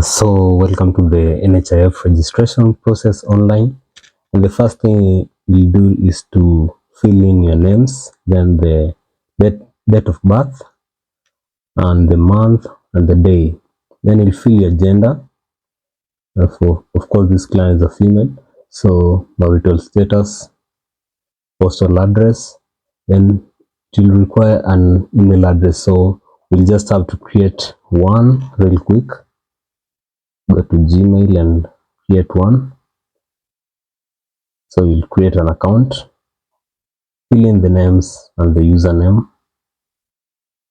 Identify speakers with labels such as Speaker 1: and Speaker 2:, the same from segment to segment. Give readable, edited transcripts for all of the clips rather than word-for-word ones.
Speaker 1: So welcome to the NHIF registration process online. And the first thing you do is to fill in your names, then the date of birth, and the month and the day. Then you'll fill your gender. Of course, this client is a female. So marital status, postal address, then it will require an email address. So we'll just have to create one real quick. Go to Gmail and create one. So you'll create an account, fill in the names and the username,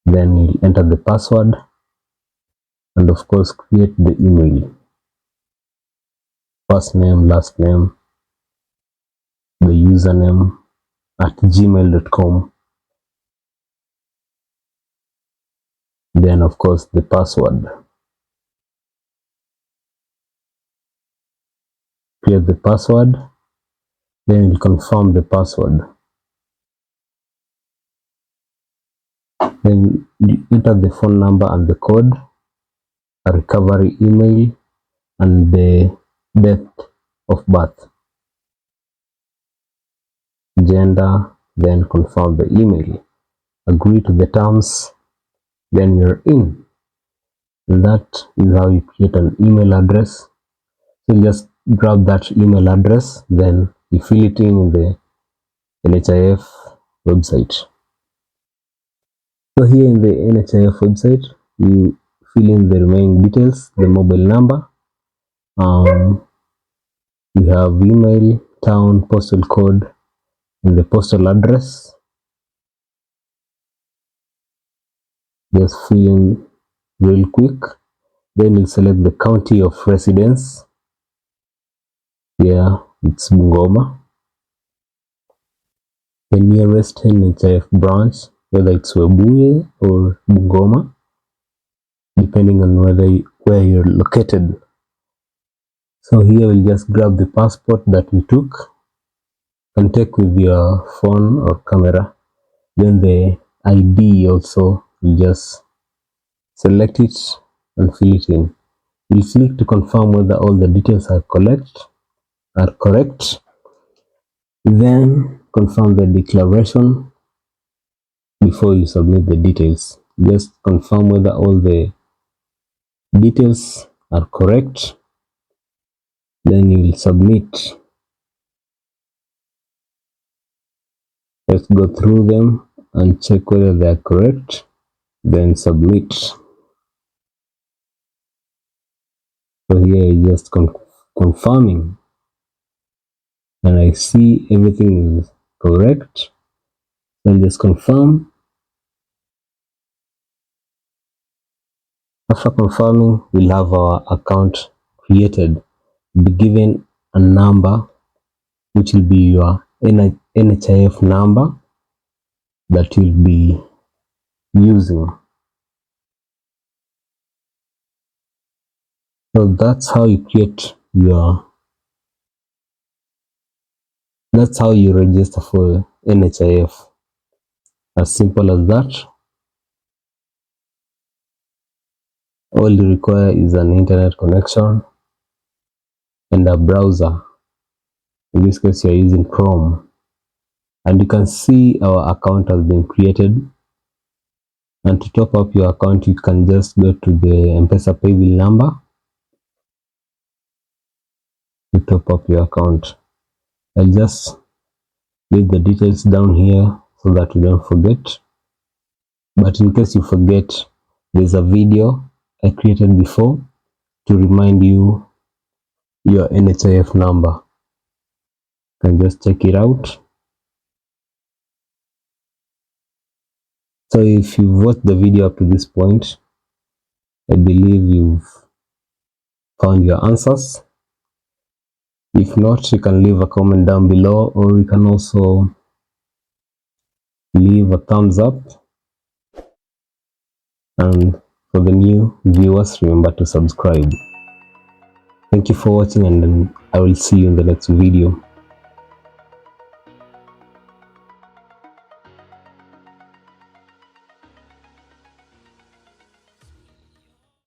Speaker 1: then you'll enter the password, and of course create the email, first name, last name, the username at gmail.com, then of course the password. Create the password, then you'll confirm the password. Then you enter the phone number and the code, a recovery email, and the date of birth, gender, then confirm the email, agree to the terms, then you're in. And that is how you create an email address. So you just grab that email address, then you fill it in the NHIF website. So here in the NHIF website, you fill in the remaining details, the mobile number, you have email, town, postal code, and the postal address. Just fill in real quick. Then you select the county of residence. Here it's Bungoma. The nearest NHIF branch, whether it's Webuye or Bungoma, depending on where you're located. So here we'll just grab the passport that we took and take with your phone or camera. Then the ID also, you just select it and fill it in. We'll click to confirm whether all the details are correct. Then confirm the declaration before you submit the details. Just confirm whether all the details are correct. Then you will submit. Let's go through them and check whether they are correct. Then submit. So here is just confirming, and I see everything is correct. So just confirm. After confirming, we'll have our account created. We'll be given a number which will be your NHIF number that you'll be using. So that's how you create that's how you register for NHIF. As simple as that. All you require is an internet connection and a browser. In this case, you're using Chrome. And you can see our account has been created. And to top up your account, you can just go to the M-Pesa paybill number to top up your account. I'll just leave the details down here so that you don't forget. But in case you forget, there's a video I created before to remind you your NHIF number. You can just check it out. So if you've watched the video up to this point, I believe you've found your answers. If not, you can leave a comment down below, or you can also leave a thumbs up. And for the new viewers, remember to subscribe. Thank you for watching, and I will see you in the next video.